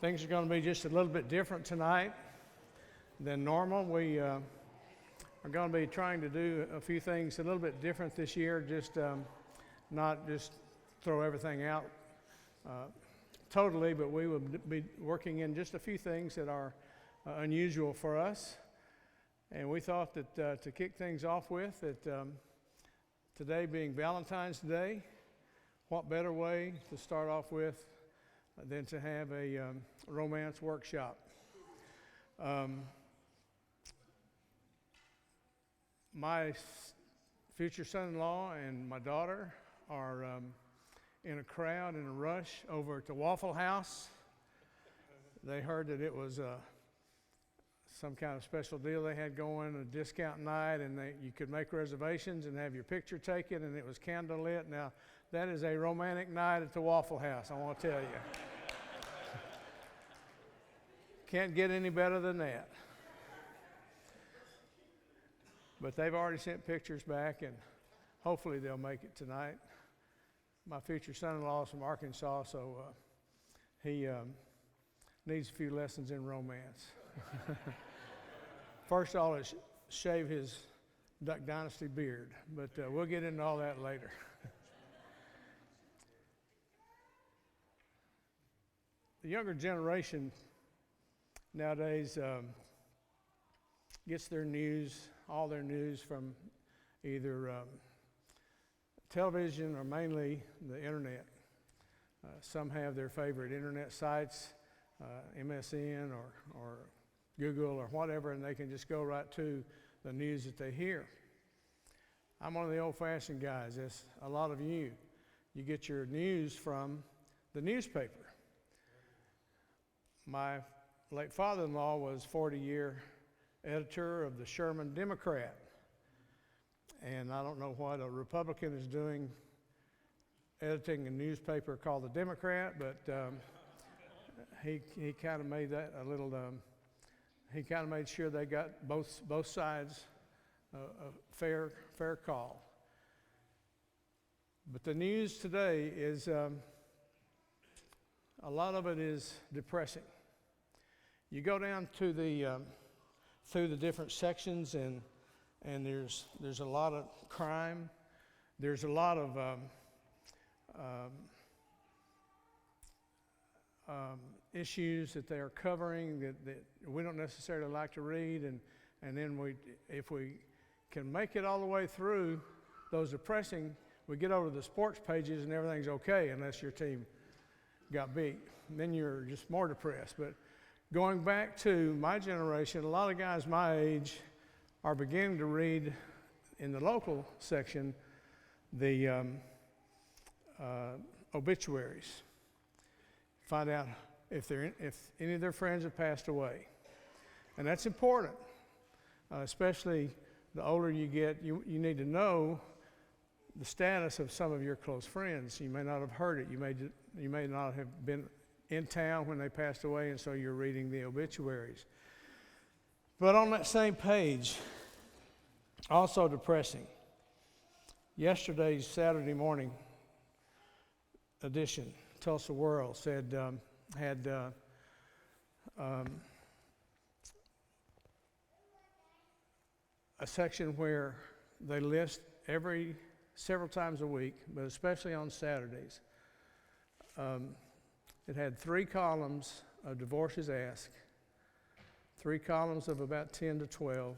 Things are going to be just a little bit different tonight than normal. We are going to be trying to do a few things a little bit different this year, just not just throw everything out totally, but we will be working in just a few things that are unusual for us. And we thought that to kick things off with, that today being Valentine's Day, what better way to start off with than to have a romance workshop. My future son-in-law and my daughter are in a crowd, in a rush over at the Waffle House. They heard that it was some kind of special deal they had going, a discount night, and you could make reservations and have your picture taken, and it was candlelit. Now, that is a romantic night at the Waffle House, I want to tell you. Can't get any better than that. But they've already sent pictures back, and hopefully they'll make it tonight. My future son-in-law is from Arkansas, so he needs a few lessons in romance. First, I'll shave his Duck Dynasty beard, but we'll get into all that later. The younger generation nowadays gets their news, all their news from either television or mainly the internet. Some have their favorite internet sites, MSN or Google or whatever, and they can just go right to the news that they hear. I'm one of the old-fashioned guys, as a lot of you. You get your news from the newspaper. My late father-in-law was 40-year editor of the Sherman Democrat. And I don't know what a Republican is doing editing a newspaper called the Democrat, but he kind of made that a little, he kind of made sure they got both sides a fair call. But the news today is, a lot of it is depressing. You go down to through the different sections, and there's a lot of crime. There's a lot of issues that they are covering that we don't necessarily like to read, and then if we can make it all the way through those depressing, we get over to the sports pages and everything's okay unless your team got beat. And then you're just more depressed. But going back to my generation, a lot of guys my age are beginning to read in the local section the obituaries. Find out if any of their friends have passed away. And that's important, especially the older you get. You need to know the status of some of your close friends. You may not have heard it. You may not have been in town when they passed away, and so you're reading the obituaries. But on that same page, also depressing, yesterday's Saturday morning edition, Tulsa World, said had a section where they list several times a week, but especially on Saturdays. It had 3 columns of divorces asked, 3 columns of about 10 to 12,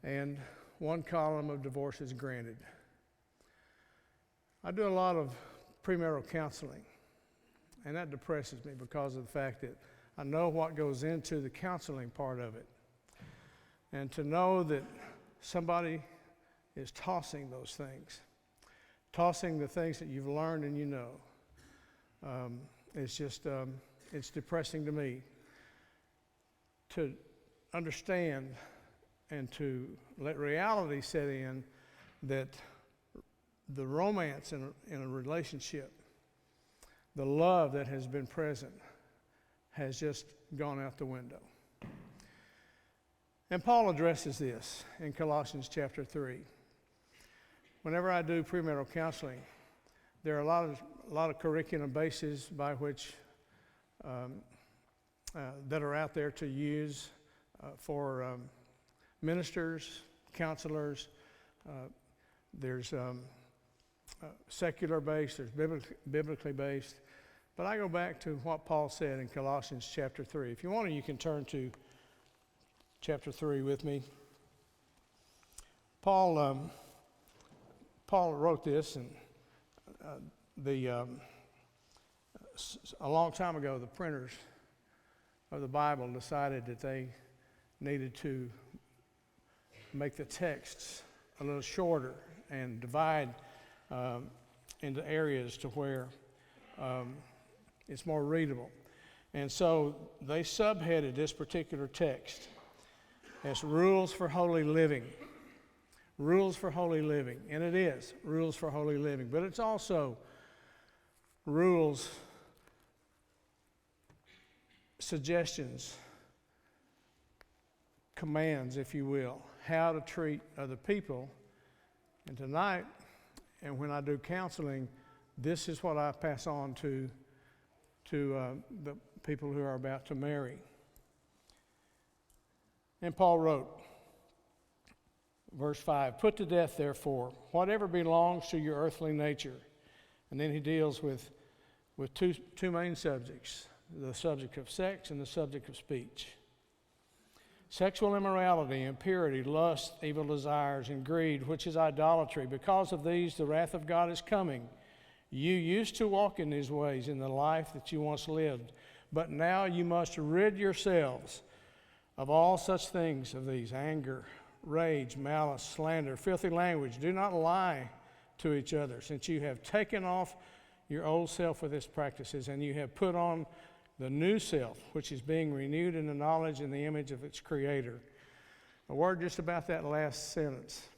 and 1 column of divorces granted. I do a lot of premarital counseling, and that depresses me because of the fact that I know what goes into the counseling part of it. And to know that somebody is tossing those things, tossing the things that you've learned and you know, it's just, it's depressing to me to understand and to let reality set in that the romance in a relationship, the love that has been present, has just gone out the window. And Paul addresses this in Colossians chapter 3. Whenever I do premarital counseling, there are a lot of curriculum bases by which that are out there to use for ministers, counselors. There's secular based, there's biblically based. But I go back to what Paul said in Colossians chapter 3. If you want to, you can turn to chapter 3 with me. Paul wrote this, and a long time ago, the printers of the Bible decided that they needed to make the texts a little shorter and divide into areas to where it's more readable. And so they subheaded this particular text as Rules for Holy Living. Rules for Holy Living. And it is Rules for Holy Living. But it's also rules, suggestions, commands, if you will, how to treat other people. And tonight, and when I do counseling, this is what I pass on to the people who are about to marry. And Paul wrote, verse 5, "Put to death, therefore, whatever belongs to your earthly nature." And then he deals with two main subjects, the subject of sex and the subject of speech. "Sexual immorality, impurity, lust, evil desires, and greed, which is idolatry. Because of these, the wrath of God is coming. You used to walk in these ways in the life that you once lived, but now you must rid yourselves of all such things of these: anger, rage, malice, slander, filthy language. Do not lie to each other, since you have taken off your old self with its practices, and you have put on the new self, which is being renewed in the knowledge and the image of its creator." A word just about that last sentence.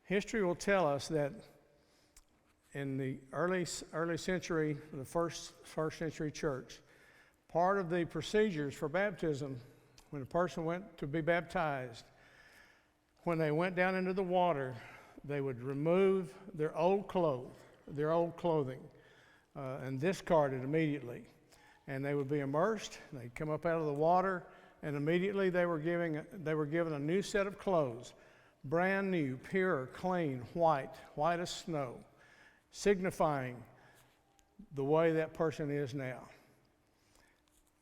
History will tell us that in the early century, the first century church, part of the procedures for baptism, when a person went to be baptized, when they went down into the water, they would remove their old clothing, and discard it immediately. And they would be immersed, they'd come up out of the water, and immediately they were given a new set of clothes, brand new, pure, clean, white as snow, signifying the way that person is now.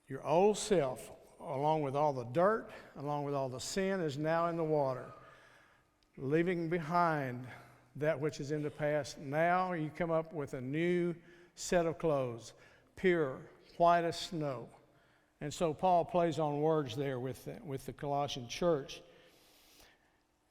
Your old self, along with all the dirt, along with all the sin, is now in the water, leaving behind that which is in the past. Now you come up with a new set of clothes, pure, white as snow. And so Paul plays on words there with the Colossian church.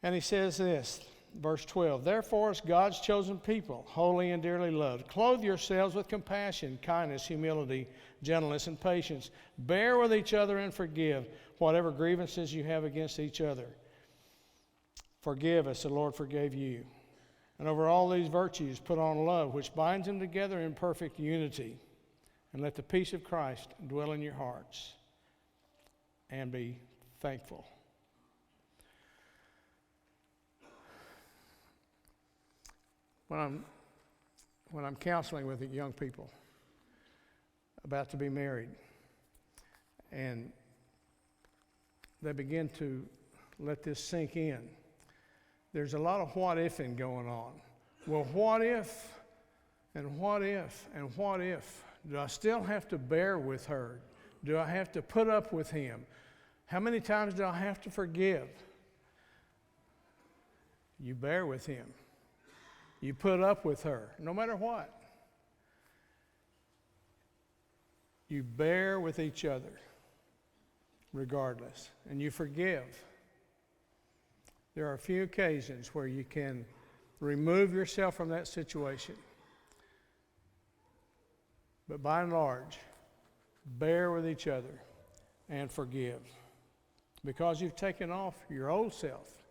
And he says this, verse 12, "Therefore, as God's chosen people, holy and dearly loved, clothe yourselves with compassion, kindness, humility, gentleness, and patience. Bear with each other and forgive whatever grievances you have against each other. Forgive as the Lord forgave you. And over all these virtues put on love, which binds them together in perfect unity. And let the peace of Christ dwell in your hearts, and be thankful." When I'm counseling with young people about to be married, and they begin to let this sink in, there's a lot of what-ifing going on. Well, what if, and what if, and what if? Do I still have to bear with her? Do I have to put up with him? How many times do I have to forgive? You bear with him. You put up with her, no matter what. You bear with each other, regardless, and you forgive. There are a few occasions where you can remove yourself from that situation. But by and large, bear with each other and forgive. Because you've taken off your old self,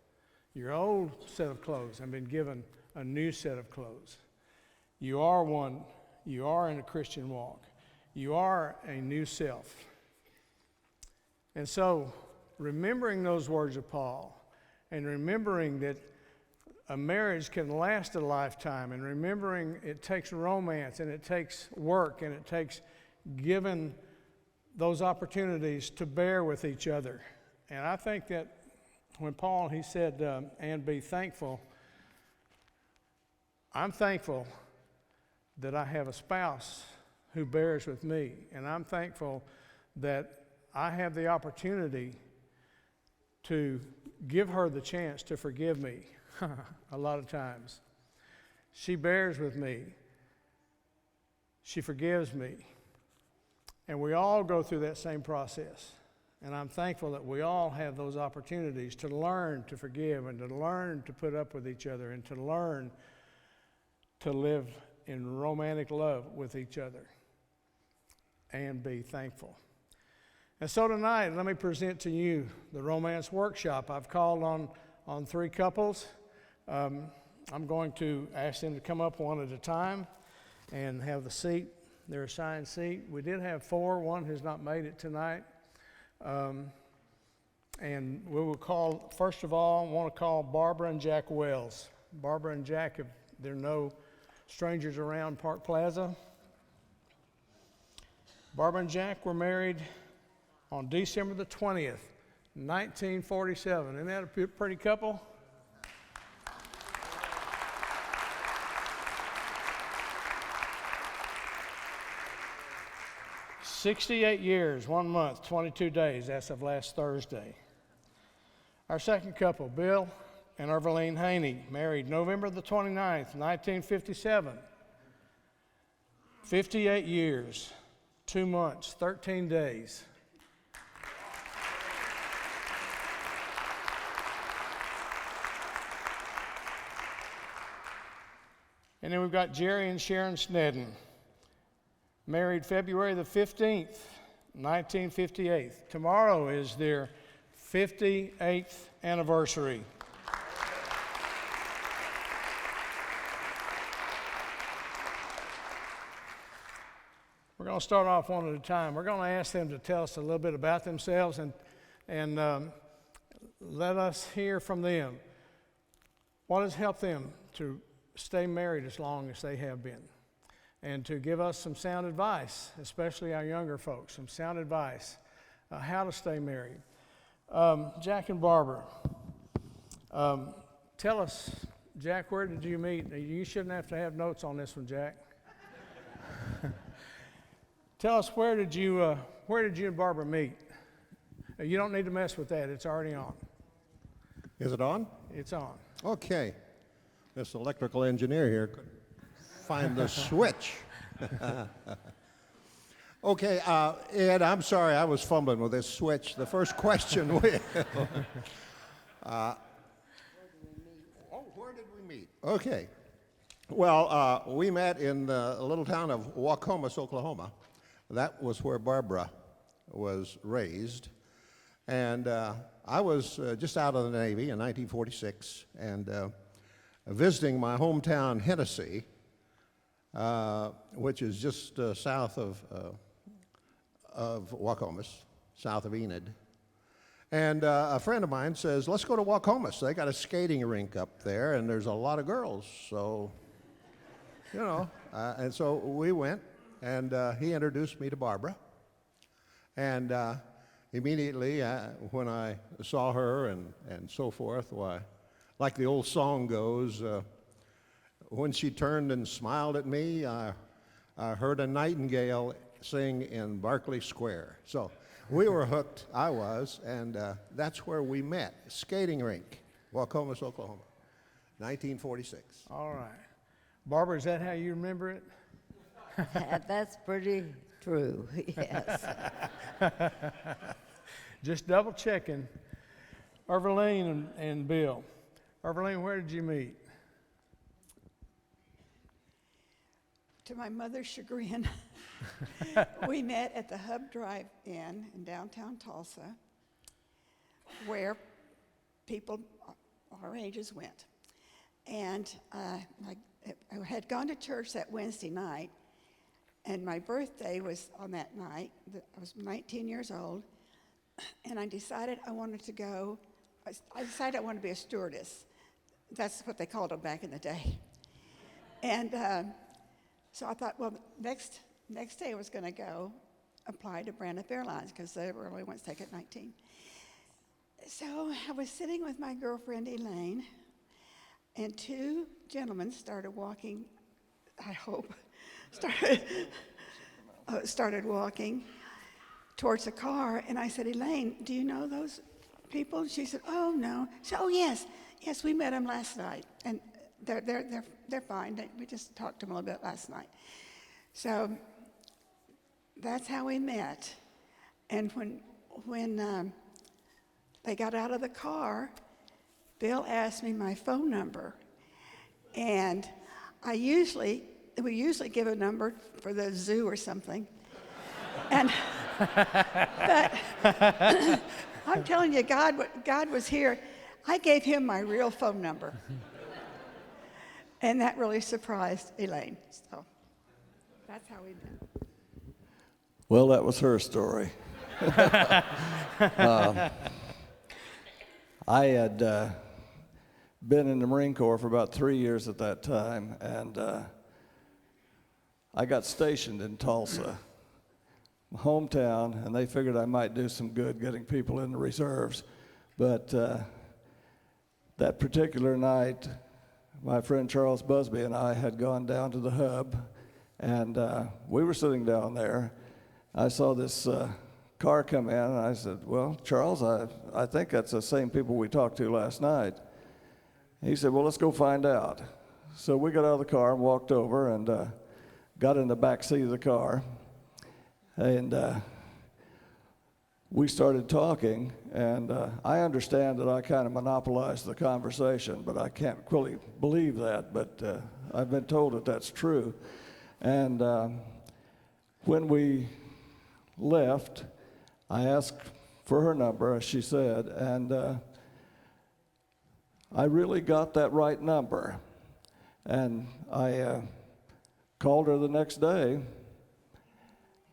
your old set of clothes, and been given a new set of clothes. You are one, you are in a Christian walk. You are a new self. And so, remembering those words of Paul, and remembering that a marriage can last a lifetime, and remembering it takes romance, and it takes work, and it takes given those opportunities to bear with each other. And I think that when Paul, he said, and be thankful, I'm thankful that I have a spouse who bears with me. And I'm thankful that I have the opportunity to give her the chance to forgive me a lot of times. She bears with me. She forgives me. And we all go through that same process. And I'm thankful that we all have those opportunities to learn to forgive and to learn to put up with each other and to learn to live in romantic love with each other and be thankful. And so tonight, let me present to you the Romance Workshop. I've called on 3 couples. I'm going to ask them to come up one at a time and have the seat, their assigned seat. We did have 4. One has not made it tonight. And we will call, first of all, I want to call Barbara and Jack Wells. Barbara and Jack, they're no strangers around Park Plaza. Barbara and Jack were married on December the 20th, 1947. Isn't that a pretty couple? "68 years, 1 month, 22 days as of last Thursday." Our second couple, Bill and Evelyn Haney, married November the 29th, 1957. 58 years, 2 months, 13 days. And then we've got Jerry and Sharon Snedden, married February the 15th, 1958. Tomorrow is their 58th anniversary. We're going to start off one at a time. We're going to ask them to tell us a little bit about themselves and let us hear from them. What has helped them to stay married as long as they have been? And to give us some sound advice, especially our younger folks, some sound advice, how to stay married. Jack and Barbara, tell us, Jack, where did you meet? You shouldn't have to have notes on this one, Jack. Tell us, where did you and Barbara meet? You don't need to mess with that. It's already on. Is it on? It's on. Okay. This electrical engineer here could find the switch. Okay, Ed, I'm sorry I was fumbling with this switch. The first question where did we meet? Okay. Well, we met in the little town of Waukomis, Oklahoma. That was where Barbara was raised. And I was just out of the Navy in 1946 and visiting my hometown, Hennessy, which is just south of Waukomis, south of Enid. And a friend of mine says, let's go to Waukomis. They got a skating rink up there, and there's a lot of girls. So, you know, and so we went, and he introduced me to Barbara. And immediately, when I saw her and so forth, why, like the old song goes, when she turned and smiled at me, I heard a nightingale sing in Barclay Square. So we were hooked, I was, and that's where we met, skating rink, Waukomis, Oklahoma, 1946. All right. Barbara, is that how you remember it? That's pretty true, yes. Just double checking. Evelyn and Bill. Evelyn, where did you meet? To my mother's chagrin, we met at the Hub Drive-In in downtown Tulsa, where people our ages went. And I had gone to church that Wednesday night, and my birthday was on that night. I was 19 years old, and I decided I wanted to go. I decided I wanted to be a stewardess. That's what they called them back in the day. And so I thought, well, next next day I was going to go apply to Braniff Airlines because they were only ones take at 19. So I was sitting with my girlfriend Elaine, and two gentlemen started walking, I hope, started walking towards the car, and I said, Elaine, do you know those people? And she said, oh, no. She said, oh, yes, we met them last night, and they're fine. We just talked to them a little bit last night. So that's how we met. And when they got out of the car, Bill asked me my phone number, and we usually give a number for the zoo or something. And but I'm telling you, God was here. I gave him my real phone number, and that really surprised Elaine. So that's how we met. Well, that was her story. I had been in the Marine Corps for about 3 years at that time, and I got stationed in Tulsa, my hometown, and they figured I might do some good getting people in the reserves. But that particular night, my friend Charles Busby and I had gone down to the hub, and we were sitting down there. I saw this car come in, and I said, well, Charles, I think that's the same people we talked to last night. He said, well, let's go find out. So we got out of the car and walked over and got in the back seat of the car, and we started talking, and I understand that I kind of monopolized the conversation, but I can't really believe that, but I've been told that that's true. And when we left, I asked for her number, as she said, and I really got that right number. And I called her the next day,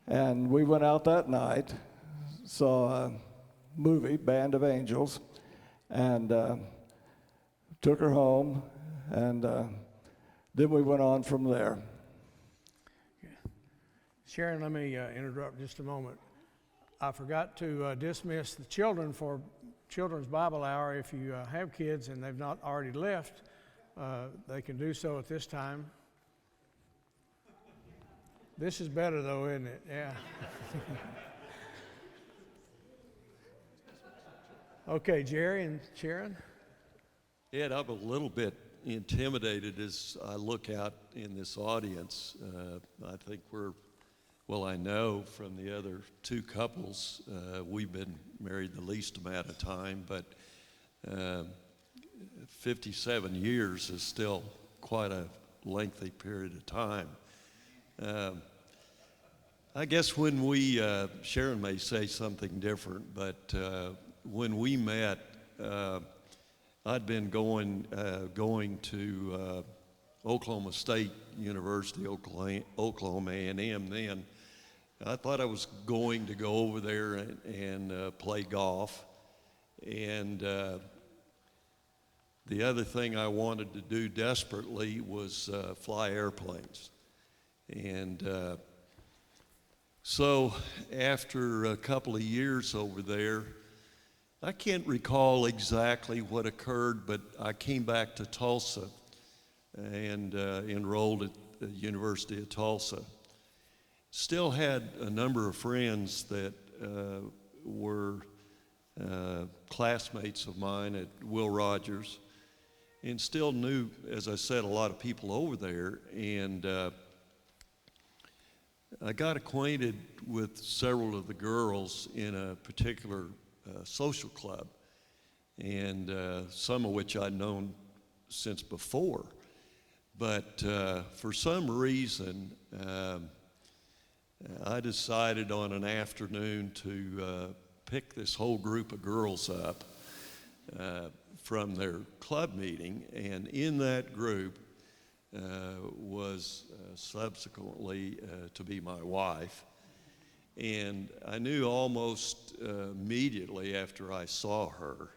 and we went out that night, saw a movie, Band of Angels, and took her home, and then we went on from there. Sharon, let me interrupt just a moment. I forgot to dismiss the children for Children's Bible Hour. If you have kids and they've not already left, they can do so at this time. This is better though, isn't it? Yeah. Okay, Jerry and Sharon. Ed, I'm a little bit intimidated as I look out in this audience. I think I know from the other two couples, we've been married the least amount of time, but 57 years is still quite a lengthy period of time. I guess when Sharon may say something different, but when we met, I'd been going to Oklahoma State University, Oklahoma A&M then. I thought I was going to go over there and play golf. And the other thing I wanted to do desperately was fly airplanes. And so after a couple of years over there, I can't recall exactly what occurred, but I came back to Tulsa and enrolled at the University of Tulsa. Still had a number of friends that were classmates of mine at Will Rogers, and still knew, as I said, a lot of people over there. And I got acquainted with several of the girls in a particular social club, and some of which I'd known since before. But for some reason, I decided on an afternoon to pick this whole group of girls up from their club meeting, and in that group was subsequently to be my wife. And I knew almost immediately after I saw her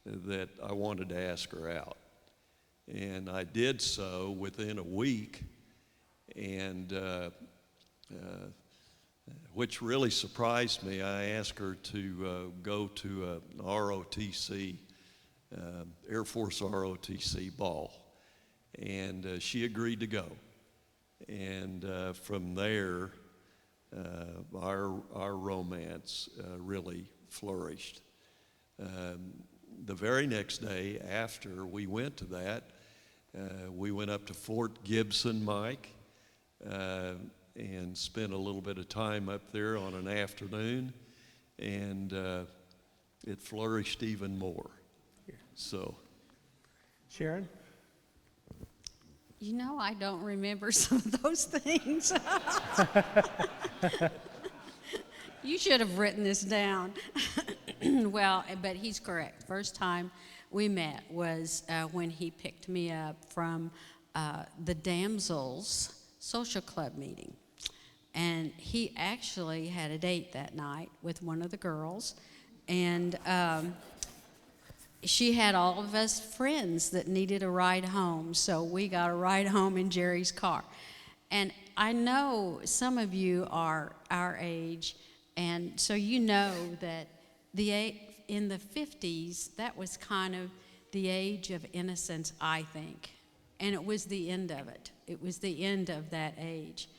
that I wanted to ask her out. And I did so within a week, and which really surprised me. I asked her to go to an ROTC, Air Force ROTC ball, and she agreed to go. And from there, our romance really flourished. The very next day after we went to that, we went up to Fort Gibson, Mike, and spent a little bit of time up there on an afternoon, and it flourished even more. So, Sharon? You know, I don't remember some of those things. You should have written this down. Well, but he's correct. First time we met was when he picked me up from the Damsels Social Club meeting. And he actually had a date that night with one of the girls. And she had all of us friends that needed a ride home. So we got a ride home in Jerry's car. And I know some of you are our age, and so you know that in the 50s, that was kind of the age of innocence, I think. And it was the end of it. It was the end of that age.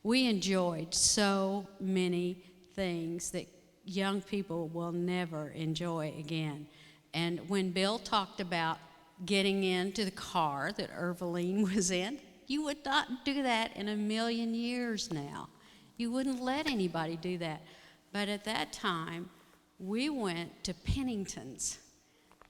We enjoyed so many things that young people will never enjoy again. And when Bill talked about getting into the car that Irveline was in, you would not do that in a million years now. You wouldn't let anybody do that. But at that time, we went to Pennington's,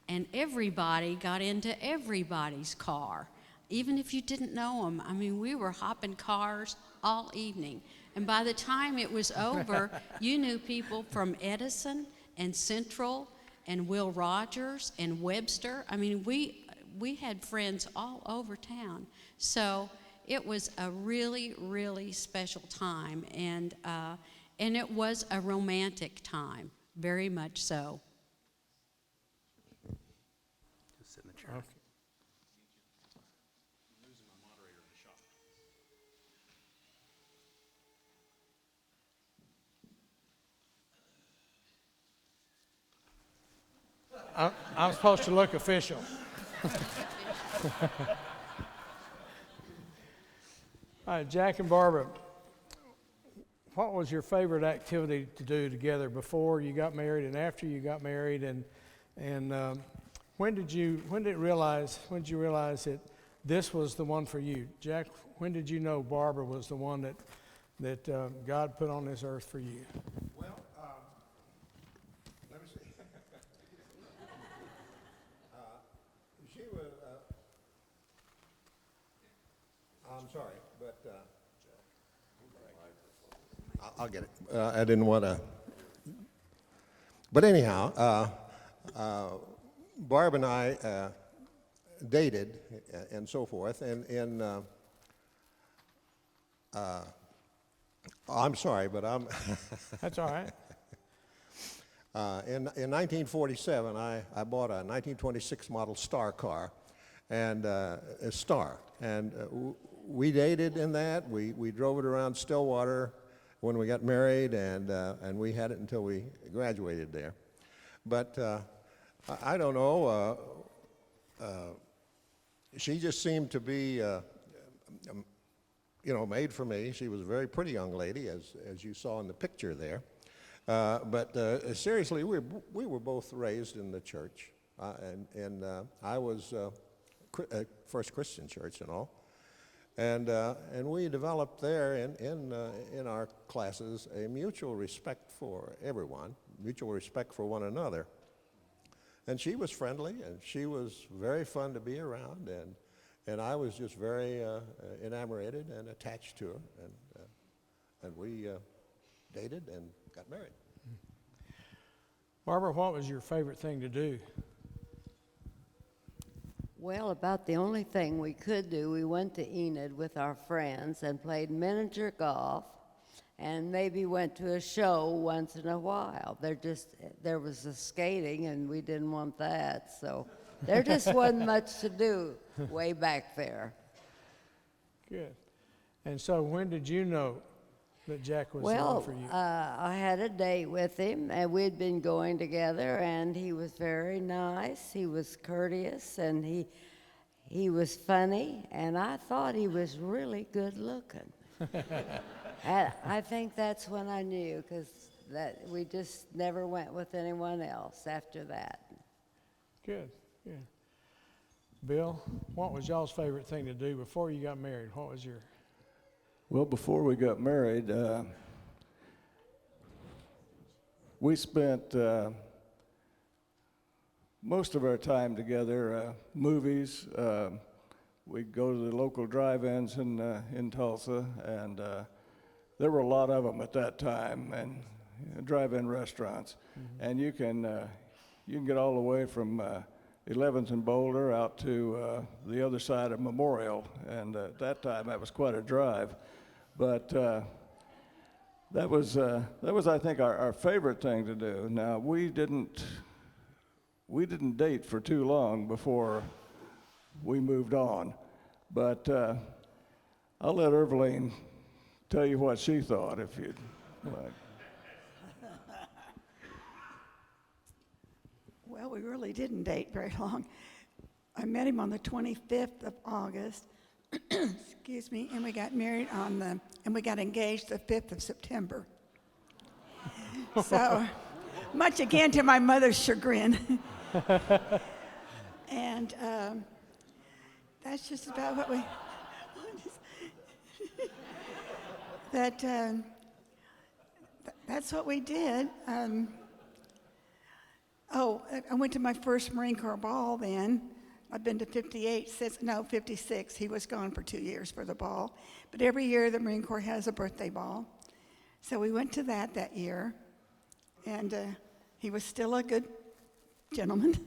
and everybody got into everybody's car, even if you didn't know them. I mean, we were hopping cars all evening. And by the time it was over, you knew people from Edison and Central and Will Rogers and Webster. I mean, we had friends all over town. So it was a really, really special time. And it was a romantic time, very much so. Just sit in the chair. Okay. I'm supposed to look official. All right, Jack and Barbara, what was your favorite activity to do together before you got married and after you got married, and when did you realize that this was the one for you? Jack, when did you know Barbara was the one that God put on this earth for you? Well, let me see. She was, I'm sorry, but I'll get it. I didn't want to. But anyhow, Barb and I dated and so forth, and I'm sorry, but I'm. That's all right. In 1947, I bought a 1926 model Star car, and a Star, and we dated in that. We drove it around Stillwater when we got married, and we had it until we graduated there. But I don't know. She just seemed to be, made for me. She was a very pretty young lady, as you saw in the picture there. But seriously, we were both raised in the church, and I was First Christian Church and all, and we developed there in our classes a mutual respect for everyone, mutual respect for one another. And she was friendly, and she was very fun to be around, and I was just very enamored and attached to her, and we dated and got married. Barbara, what was your favorite thing to do? Well, about the only thing we could do, we went to Enid with our friends and played miniature golf, and maybe went to a show once in a while. There was the skating, and we didn't want that, so there just wasn't much to do way back there. Good. And so when did you know that Jack was the Well, one for you? I had a date with him, and we'd been going together, and he was very nice. He was courteous, and he was funny, and I thought he was really good looking. And I think that's when I knew, because that we just never went with anyone else after that. Good, good. Bill, what was y'all's favorite thing to do before you got married? What was your? Well, before we got married, we spent most of our time together, movies. We'd go to the local drive-ins in Tulsa, and there were a lot of them at that time, and drive-in restaurants. And you can get all the way from 11th and Boulder out to the other side of Memorial, and at that time that was quite a drive. But that was I think our favorite thing to do. Now we didn't date for too long before we moved on, but I'll let Irveline tell you what she thought if you'd like. Well, we really didn't date very long. I met him on the 25th of August, excuse me, and we got married and we got engaged the 5th of September. So, much again to my mother's chagrin. And that's just about what we, that's what we did. I went to my first Marine Corps ball then. I've been to 56. He was gone for 2 years for the ball. But every year the Marine Corps has a birthday ball. So we went to that year. And he was still a good gentleman.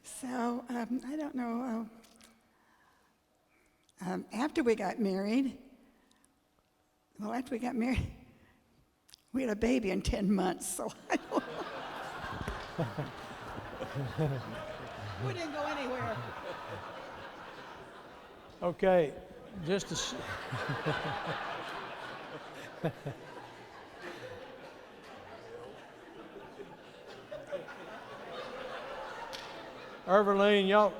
So I don't know. After we got married, we had a baby in 10 months. So I don't know. We didn't go anywhere. Okay, just to Irveline, y'all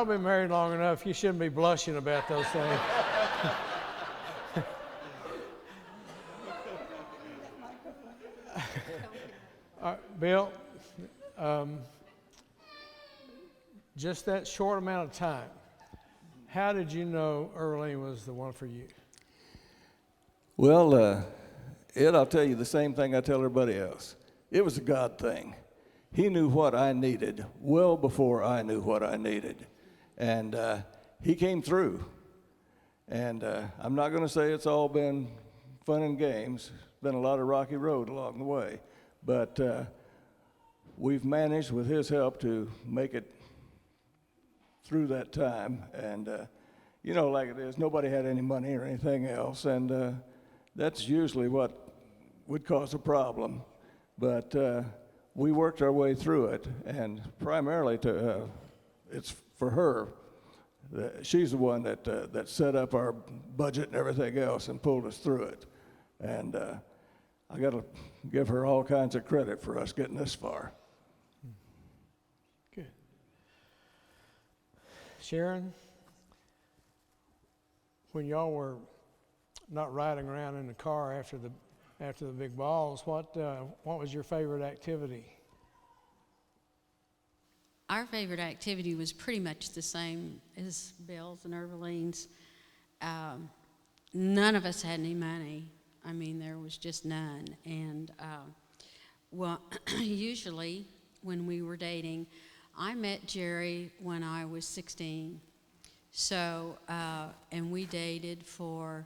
been married long enough. You shouldn't be blushing about those things. All right, Bill, just that short amount of time, how did you know Irveline was the one for you? Well, Ed, I'll tell you the same thing I tell everybody else. It was a God thing. He knew what I needed well before I knew what I needed. And he came through. And I'm not going to say it's all been fun and games. It's been a lot of rocky road along the way. But we've managed, with his help, to make it through that time. And, you know, like it is, nobody had any money or anything else. And that's usually what would cause a problem. But we worked our way through it, and primarily it's for her. She's the one that set up our budget and everything else and pulled us through it. And I got to give her all kinds of credit for us getting this far. Good. Sharon, when y'all were not riding around in the car after the big balls, what was your favorite activity? Our favorite activity was pretty much the same as Bill's and Irveline's. None of us had any money. I mean, there was just none. And, well, usually when we were dating, I met Jerry when I was 16. So, and we dated for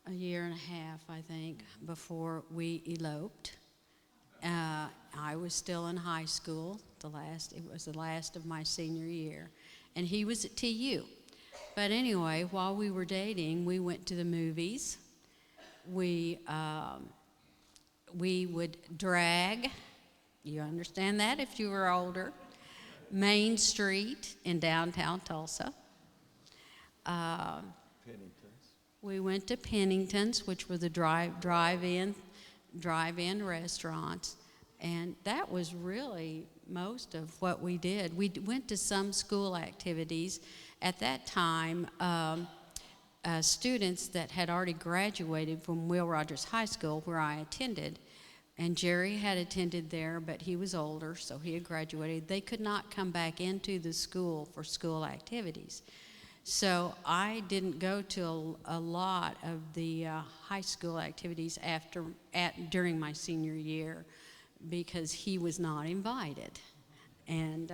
a year and a half, I think, before we eloped. I was still in high school. It was the last of my senior year, and he was at TU. But anyway, while we were dating, we went to the movies. We would drag. You understand that if you were older. Main Street in downtown Tulsa. We went to Pennington's, which were the drive-in restaurants, and that was really most of what we did. We went to some school activities. At that time, students that had already graduated from Will Rogers High School, where I attended, and Jerry had attended there, but he was older, so he had graduated. They could not come back into the school for school activities. So I didn't go to a lot of the high school activities during my senior year because he was not invited. And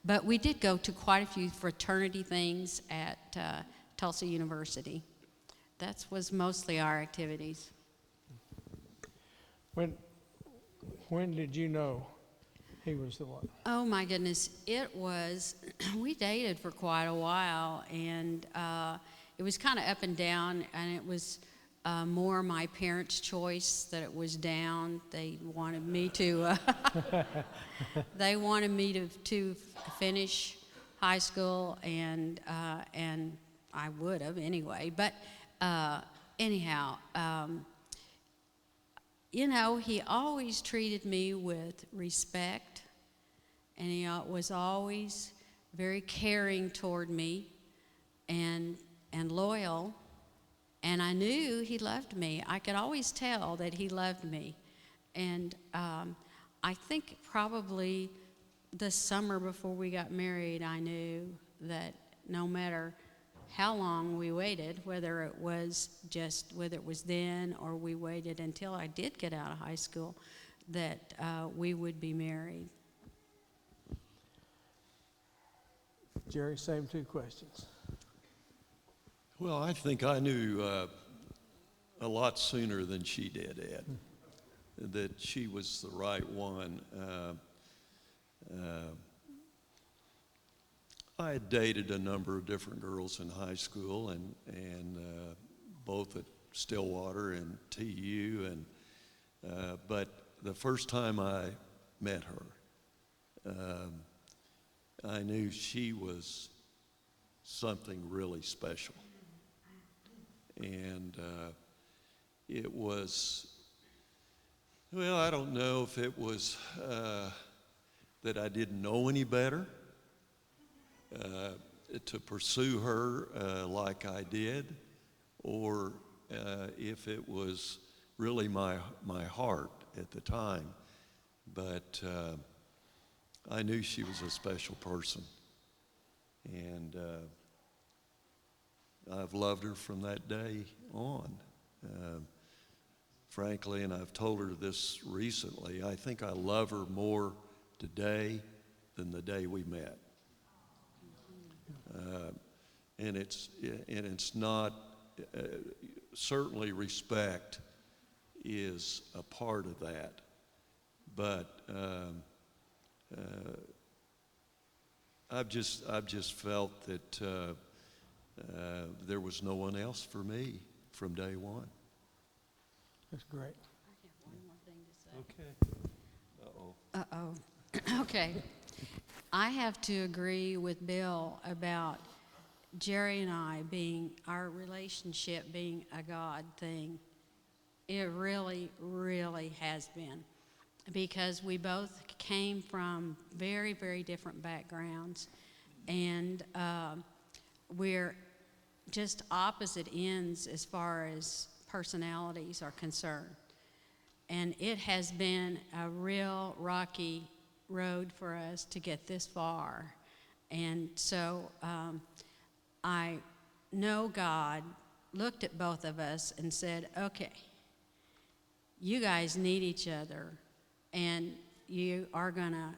but we did go to quite a few fraternity things at Tulsa University. That was mostly our activities. When did you know he was the one? Oh my goodness, it was, we dated for quite a while, and it was kind of up and down, and it was more my parents' choice that it was down. They wanted me to, to finish high school, and I would have anyway, but anyhow, you know, he always treated me with respect, and he was always very caring toward me and loyal, and I knew he loved me. I could always tell that he loved me, and I think probably the summer before we got married, I knew that no matter how long we waited, whether it was then or we waited until I did get out of high school, that we would be married. Jerry, same two questions. Well, I think I knew a lot sooner than she did, Ed, that she was the right one. I had dated a number of different girls in high school, and both at Stillwater and TU, but the first time I met her, I knew she was something really special, and it was, well, I don't know if it was that I didn't know any better. To pursue her like I did, or if it was really my heart at the time. But I knew she was a special person, and I've loved her from that day on. Frankly, and I've told her this recently, I think I love her more today than the day we met. And it's not, certainly respect is a part of that, but I've just felt that there was no one else for me from day one. That's great. I have one more thing to say. Okay. Uh-oh. Okay. I have to agree with Bill about Jerry and I our relationship being a God thing. It really, really has been, because we both came from very, very different backgrounds, and we're just opposite ends as far as personalities are concerned. And it has been a real rocky road for us to get this far. And so I know God looked at both of us and said, okay, you guys need each other, and you are gonna,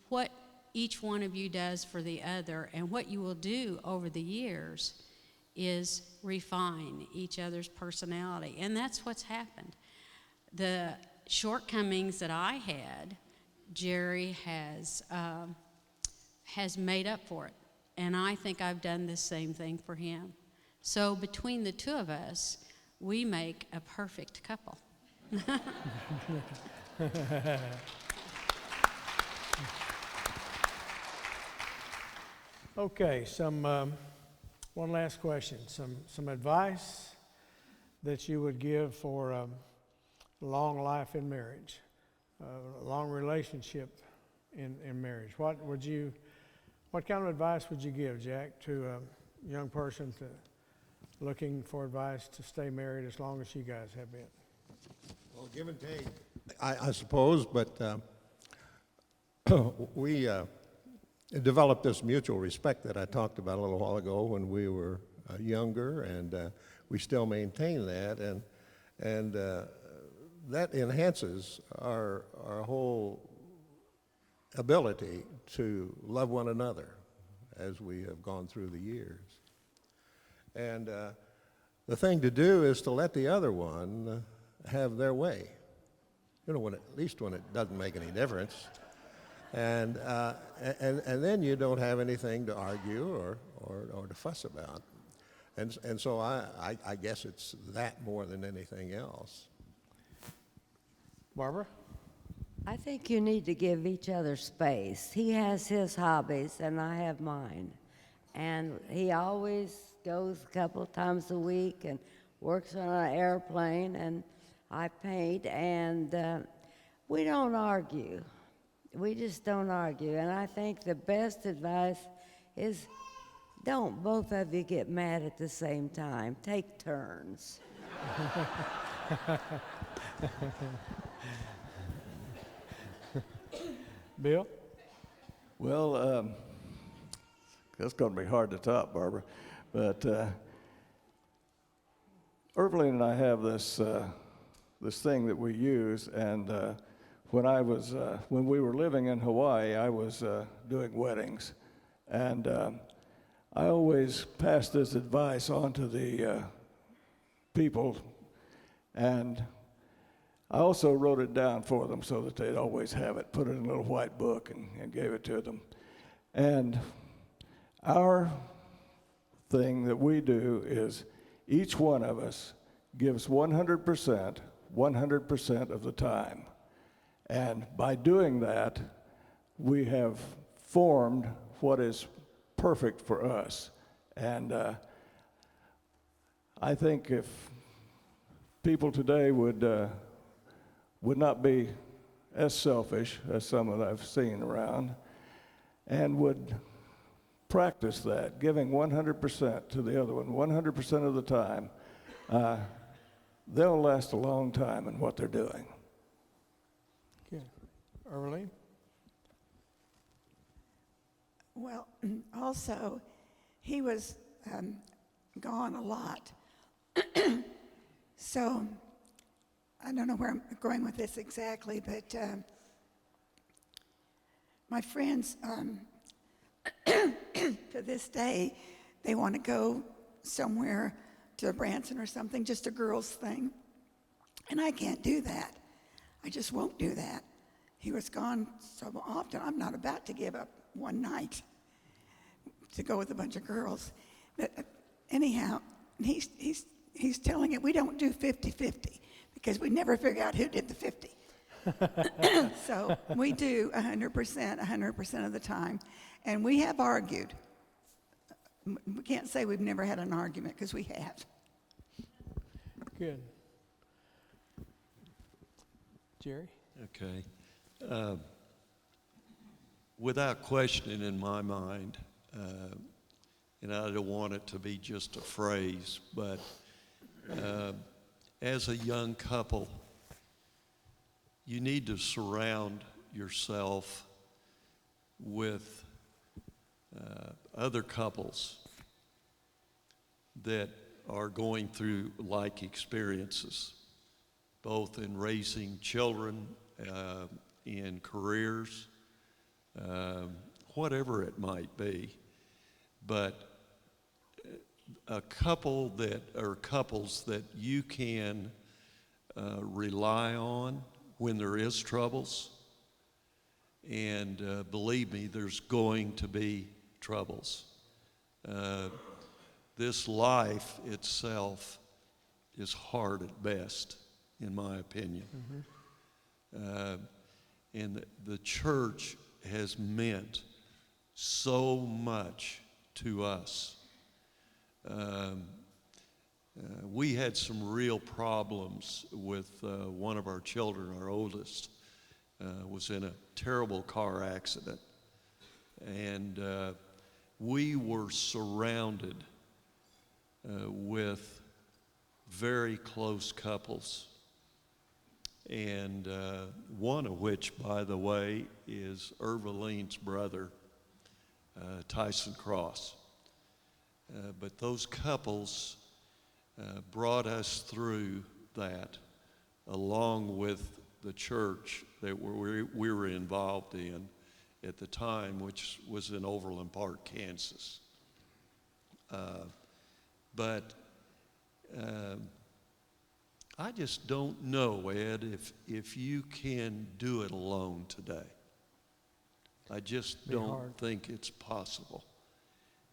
what each one of you does for the other, and what you will do over the years is refine each other's personality. And that's what's happened. The shortcomings that I had, Jerry has made up for it, and I think I've done the same thing for him. So between the two of us, we make a perfect couple. Okay, some One last question. Some advice that you would give for long life in marriage, a long relationship in marriage. What kind of advice would you give, Jack, to a young person looking for advice to stay married as long as you guys have been? Well, give and take, I suppose, but we developed this mutual respect that I talked about a little while ago when we were younger, and we still maintain that, and that enhances our whole ability to love one another as we have gone through the years. And the thing to do is to let the other one have their way, at least when it doesn't make any difference. And then you don't have anything to argue or to fuss about. And so I guess it's that more than anything else. Barbara? I think you need to give each other space. He has his hobbies, and I have mine. And he always goes a couple times a week and works on an airplane, and I paint, and we don't argue. We just don't argue. And I think the best advice is don't both of you get mad at the same time. Take turns. Bill? Well, that's going to be hard to top, Barbara. But Irving and I have this thing that we use, and when we were living in Hawaii, I was doing weddings, and I always passed this advice on to the people, and I also wrote it down for them so that they'd always have it, put it in a little white book and gave it to them. And our thing that we do is each one of us gives 100% of the time. And by doing that, we have formed what is perfect for us. And I think if people today would not be as selfish as some that I've seen around, and would practice that, giving 100% to the other one, 100% of the time, they'll last a long time in what they're doing. Good. Early? Well, also, he was gone a lot. So, I don't know where I'm going with this exactly, but my friends, to this day, they want to go somewhere to Branson or something, just a girls' thing. And I can't do that. I just won't do that. He was gone so often, I'm not about to give up one night to go with a bunch of girls. But anyhow, he's telling it, we don't do 50-50 because we never figure out who did the 50. So we do 100% of the time. And we have argued. We can't say we've never had an argument because we have. Good. Jerry? Okay. Without question in my mind, and I don't want it to be just a phrase, but as a young couple, you need to surround yourself with other couples that are going through like experiences, both in raising children, in careers, whatever it might be. But a couple that, or couples that you can rely on when there is troubles, and believe me, there's going to be troubles. This life itself is hard at best, in my opinion. And the church has meant so much to us. Um, we had some real problems with one of our children, our oldest, was in a terrible car accident. And we were surrounded with very close couples. And one of which, by the way, is Irvaline's brother, Tyson Cross. But those couples brought us through that, along with the church that we were involved in at the time, which was in Overland Park, Kansas. But I just don't know, Ed, if you can do it alone today. I just don't think it's possible.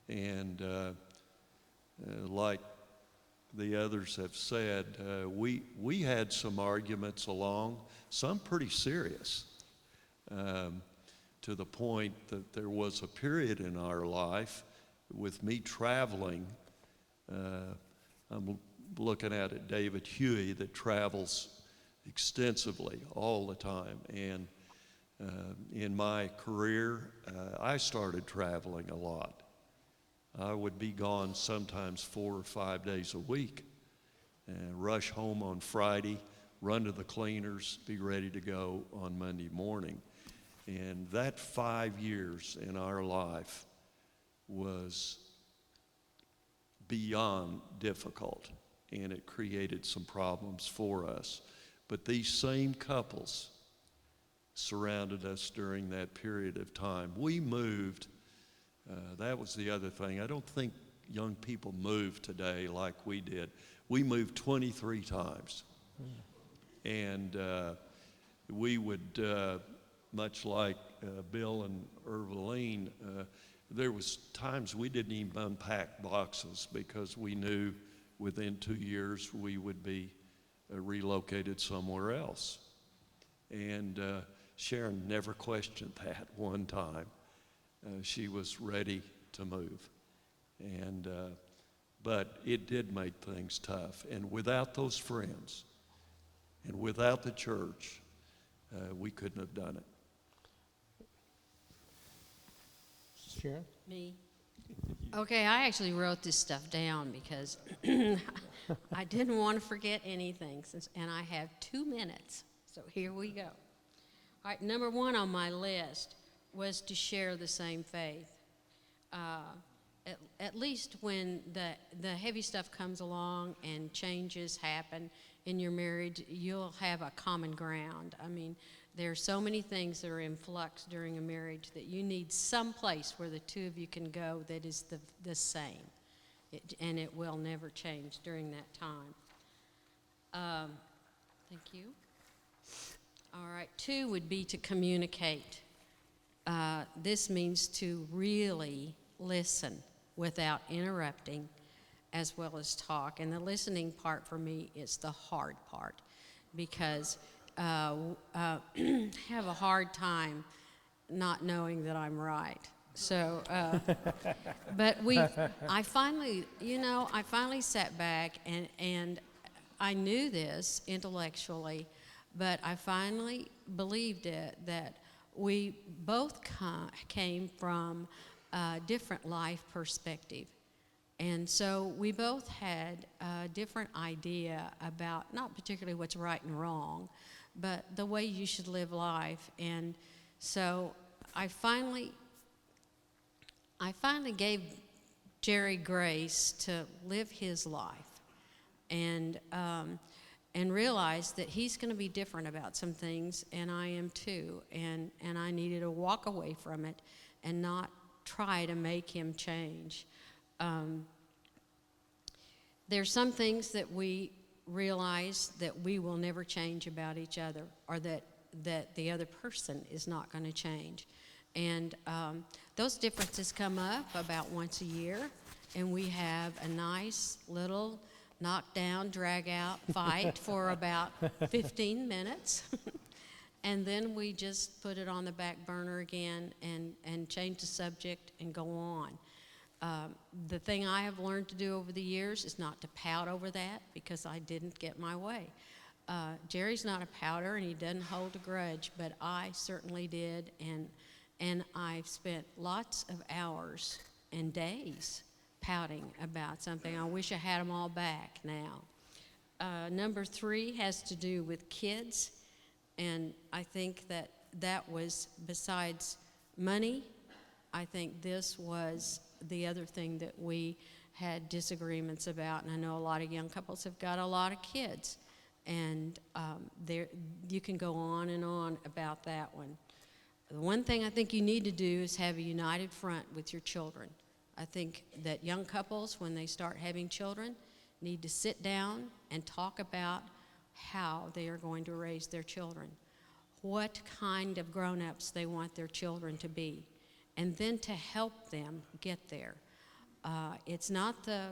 And like the others have said, we had some arguments along, some pretty serious, to the point that there was a period in our life with me traveling. I'm looking at David Huey that travels extensively all the time. And in my career, I started traveling a lot. I would be gone sometimes 4 or 5 days a week, and rush home on Friday, run to the cleaners, be ready to go on Monday morning. And that 5 years in our life was beyond difficult, and it created some problems for us. But these same couples surrounded us during that period of time. We moved. That was the other thing. I don't think young people move today like we did. We moved 23 times. And we would, much like Bill and Irvaline, there was times we didn't even unpack boxes because we knew within 2 years we would be relocated somewhere else. And Sharon never questioned that one time. She was ready to move. And but it did make things tough. And without those friends and without the church, we couldn't have done it. Sharon? Me? Okay, I actually wrote this stuff down because I didn't want to forget anything, and I have 2 minutes, so here we go. All right, number 1 on my list was to share the same faith. At least when the heavy stuff comes along and changes happen in your marriage, you'll have a common ground. I mean, there are so many things that are in flux during a marriage that you need some place where the two of you can go that is the same. And it will never change during that time. Thank you. All right, 2 would be to communicate. This means to really listen without interrupting, as well as talk. And the listening part for me is the hard part, because have a hard time not knowing that I'm right. So, but I finally sat back and I knew this intellectually, but I finally believed it, that we both came from a different life perspective. And so we both had a different idea about not particularly what's right and wrong, but the way you should live life. And so I finally gave Jerry grace to live his life, and realized that he's going to be different about some things, and I am too. And I needed to walk away from it and not try to make him change. There's some things that we realize that we will never change about each other, or that the other person is not going to change. And those differences come up about once a year, and we have a nice little knockdown, drag-out fight for about 15 minutes. And then we just put it on the back burner again and change the subject and go on. The thing I have learned to do over the years is not to pout over that because I didn't get my way. Jerry's not a pouter and he doesn't hold a grudge, but I certainly did, and I've spent lots of hours and days pouting about something. I wish I had them all back now. Number 3 has to do with kids, and I think that was, besides money, I think this was the other thing that we had disagreements about, and I know a lot of young couples have got a lot of kids, and you can go on and on about that one. The one thing I think you need to do is have a united front with your children. I think that young couples, when they start having children, need to sit down and talk about how they are going to raise their children, what kind of grown-ups they want their children to be, and then to help them get there. It's not the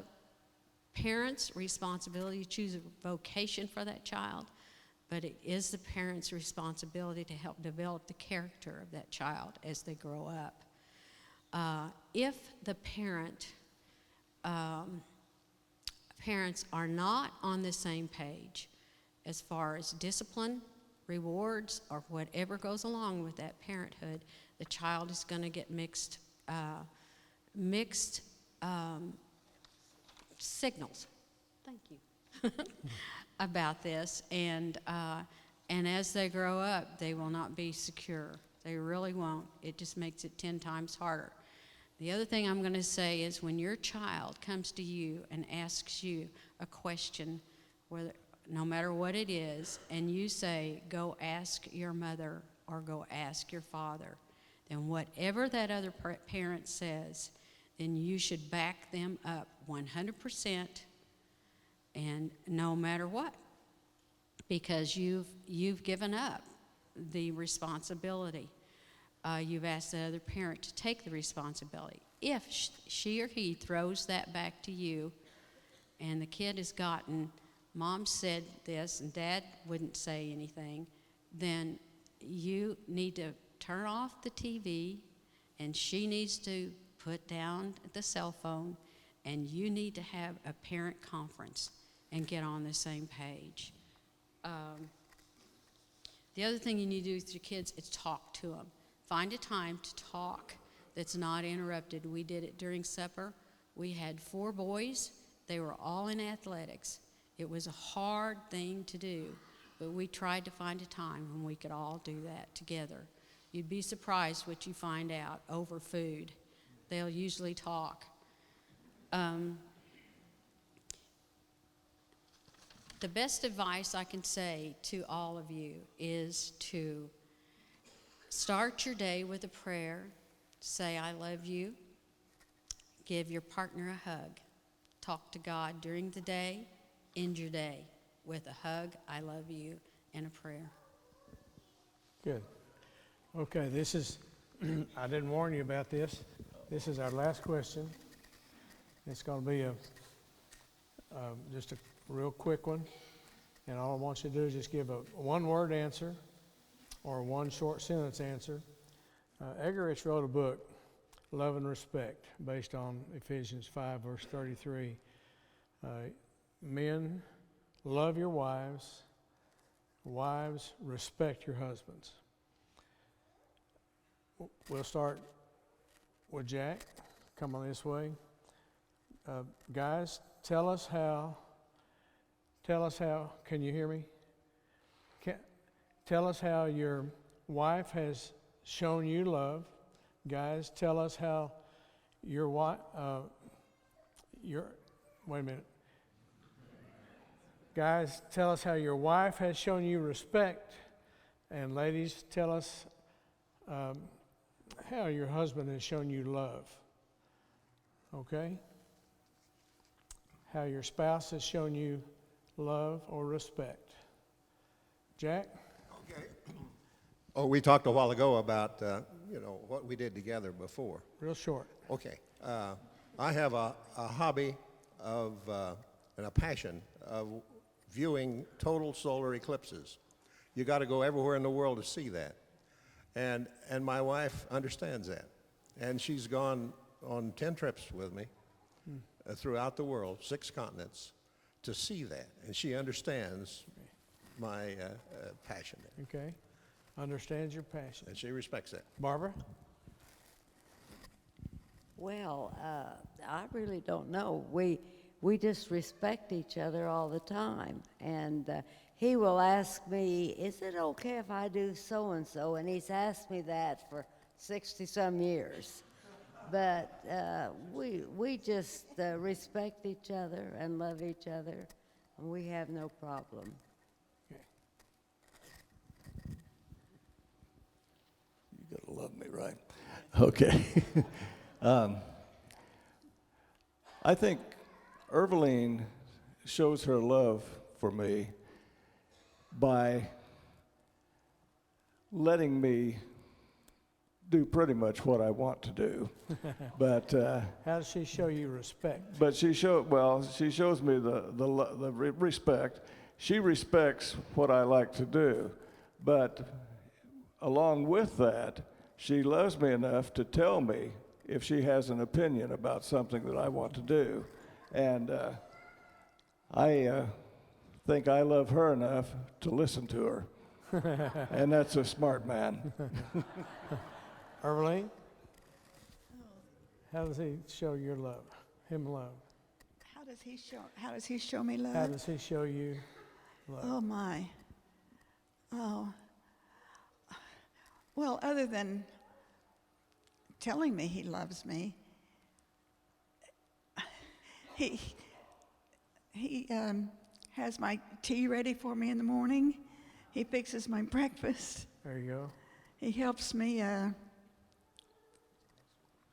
parents' responsibility to choose a vocation for that child, but it is the parents' responsibility to help develop the character of that child as they grow up. If the parents are not on the same page as far as discipline, rewards, or whatever goes along with that parenthood, the child is going to get mixed signals. Thank you. About this, and as they grow up, they will not be secure. They really won't. It just makes it 10 times harder. The other thing I'm going to say is when your child comes to you and asks you a question, no matter what it is, and you say, go ask your mother or go ask your father, then whatever that other parent says, then you should back them up 100%, and no matter what, because you've given up the responsibility. You've asked the other parent to take the responsibility. If she or he throws that back to you, and the kid has gotten, Mom said this and Dad wouldn't say anything, then you need to turn off the TV, and she needs to put down the cell phone, and you need to have a parent conference and get on the same page. The other thing you need to do with your kids is talk to them. Find a time to talk that's not interrupted. We did it during supper. We had 4 boys. They were all in athletics. It was a hard thing to do, but we tried to find a time when we could all do that together. You'd be surprised what you find out over food. They'll usually talk. The best advice I can say to all of you is to start your day with a prayer. Say, I love you. Give your partner a hug. Talk to God during the day. End your day with a hug, I love you, and a prayer. Good. Okay, this is, I didn't warn you about this. This is our last question. It's going to be just a real quick one. And all I want you to do is just give a one-word answer or one short sentence answer. Egerich wrote a book, Love and Respect, based on Ephesians 5, verse 33. Men, love your wives. Wives, respect your husbands. We'll start with Jack. Come on this way. Guys, tell us how, can you hear me? Tell us how your wife has shown you love. Guys, tell us how your wife, wait a minute. Guys, tell us how your wife has shown you respect. And ladies, tell us how your husband has shown you love. Okay? How your spouse has shown you love or respect. Jack? Okay. Oh, we talked a while ago about, what we did together before. Real short. Okay. I have a hobby of, and a passion of viewing total solar eclipses. You got to go everywhere in the world to see that. And my wife understands that. And she's gone on 10 trips with me throughout the world, 6 continents, to see that. And she understands my passion there. Okay. Understands your passion. And she respects that. Barbara? Well, I really don't know. We just respect each other all the time. And he will ask me, is it okay if I do so-and-so? And he's asked me that for 60-some years. But we just respect each other and love each other, and we have no problem. Okay. You gotta love me, right? Okay. I think Irveline shows her love for me by letting me do pretty much what I want to do. But How does she show you respect? but she shows me the respect. She respects what I like to do, but along with that, she loves me enough to tell me if she has an opinion about something that I want to do. And I think I love her enough to listen to her. And that's a smart man. Irvine? How does he show your love? Him love? How does he show me love? How does he show you love? Oh, my. Oh. Well, other than telling me he loves me, he has my tea ready for me in the morning. He fixes my breakfast. There you go. He helps me a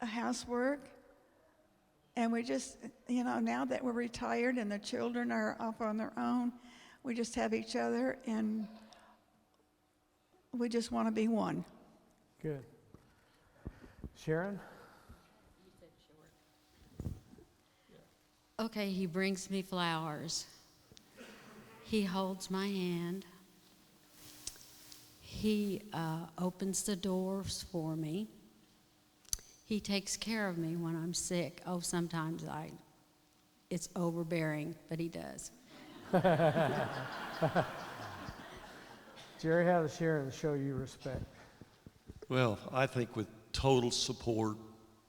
housework. And we just, now that we're retired and the children are off on their own, we just have each other, and we just want to be one. Good. Sharon? Okay, he brings me flowers. He holds my hand. He opens the doors for me. He takes care of me when I'm sick. Oh, sometimes it's overbearing, but he does. Jerry, how does Sharon show you respect? Well, I think with total support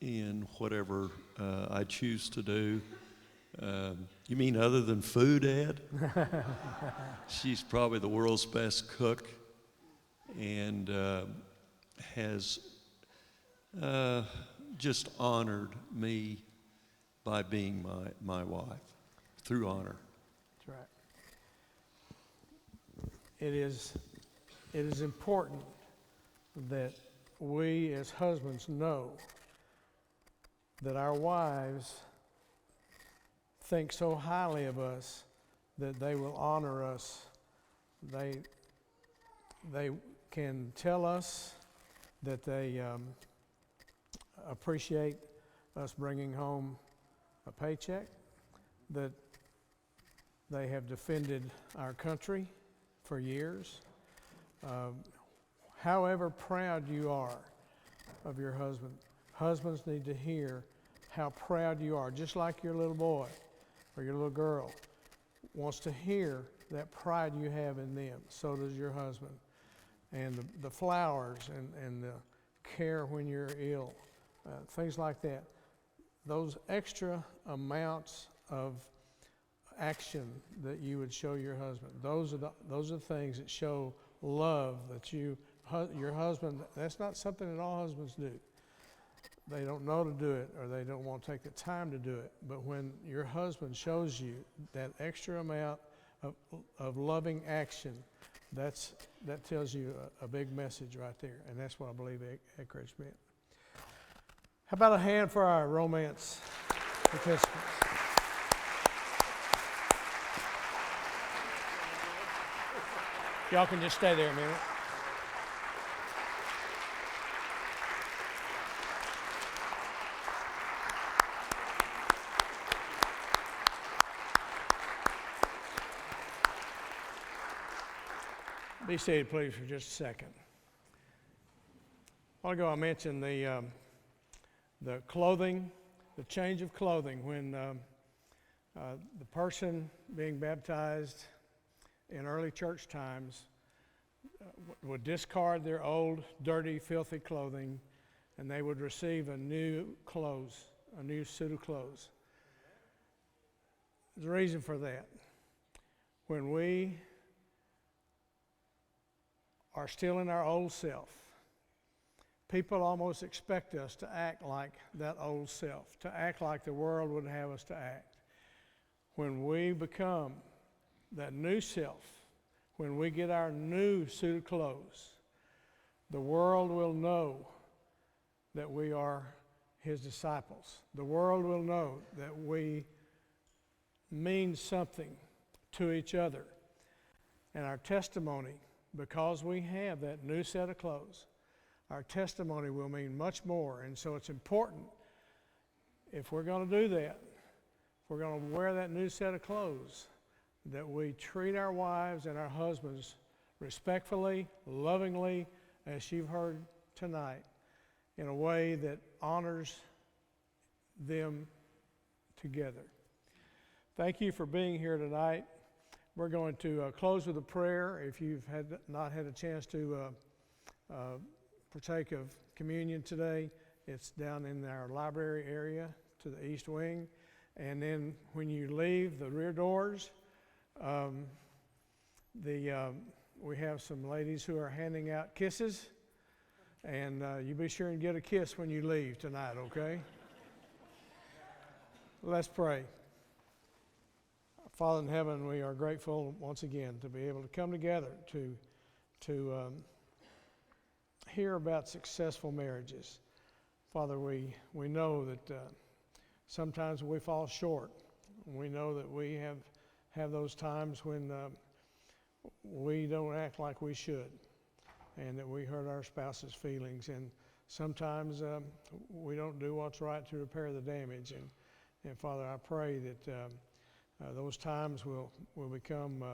in whatever I choose to do. You mean other than food, Ed? She's probably the world's best cook and has just honored me by being my wife, through honor. That's right. It is important that we as husbands know that our wives think so highly of us that they will honor us. They can tell us that they appreciate us bringing home a paycheck, that they have defended our country for years. However proud you are of your husband, husbands need to hear how proud you are, just like your little boy or your little girl wants to hear that pride you have in them. So does your husband. And the flowers and the care when you're ill, things like that. Those extra amounts of action that you would show your husband, those are the things that show love that your husband, that's not something that all husbands do. They don't know to do it, or they don't want to take the time to do it. But when your husband shows you that extra amount of loving action, that tells you a big message right there, and that's what I believe Anchorage meant. How about a hand for our romance participants? Y'all can just stay there a minute. Be seated, please, for just a second. A while ago, I mentioned the the clothing, the change of clothing, when the person being baptized in early church times would discard their old, dirty, filthy clothing, and they would receive a new suit of clothes. There's a reason for that. When we are still in our old self, people almost expect us to act like that old self, to act like the world would have us to act. When we become that new self, when we get our new suit of clothes, the world will know that we are his disciples. The world will know that we mean something to each other. And our testimony, because we have that new set of clothes, our testimony will mean much more. And so it's important, if we're going to do that, if we're going to wear that new set of clothes, that we treat our wives and our husbands respectfully, lovingly, as you've heard tonight, in a way that honors them together. Thank you for being here tonight. We're going to close with a prayer. If you've not had a chance to partake of communion today, it's down in our library area to the east wing. And then when you leave the rear doors, we have some ladies who are handing out kisses, and you be sure and get a kiss when you leave tonight, okay? Let's pray. Father in heaven, we are grateful once again to be able to come together to hear about successful marriages. Father, we know that sometimes we fall short. We know that we have those times when we don't act like we should, and that we hurt our spouse's feelings, and sometimes we don't do what's right to repair the damage. And Father, I pray that those times will become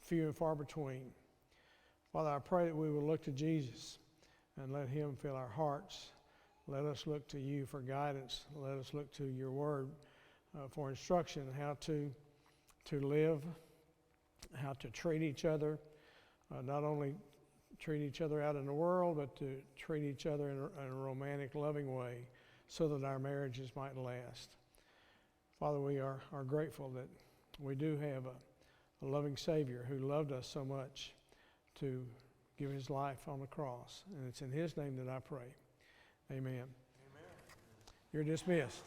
few and far between. Father, I pray that we will look to Jesus and let him fill our hearts. Let us look to you for guidance. Let us look to your word for instruction, how to live, how to treat each other, not only treat each other out in the world, but to treat each other in a romantic, loving way so that our marriages might last. Father, we are grateful that we do have a loving Savior who loved us so much to give his life on the cross. And it's in his name that I pray. Amen. Amen. You're dismissed.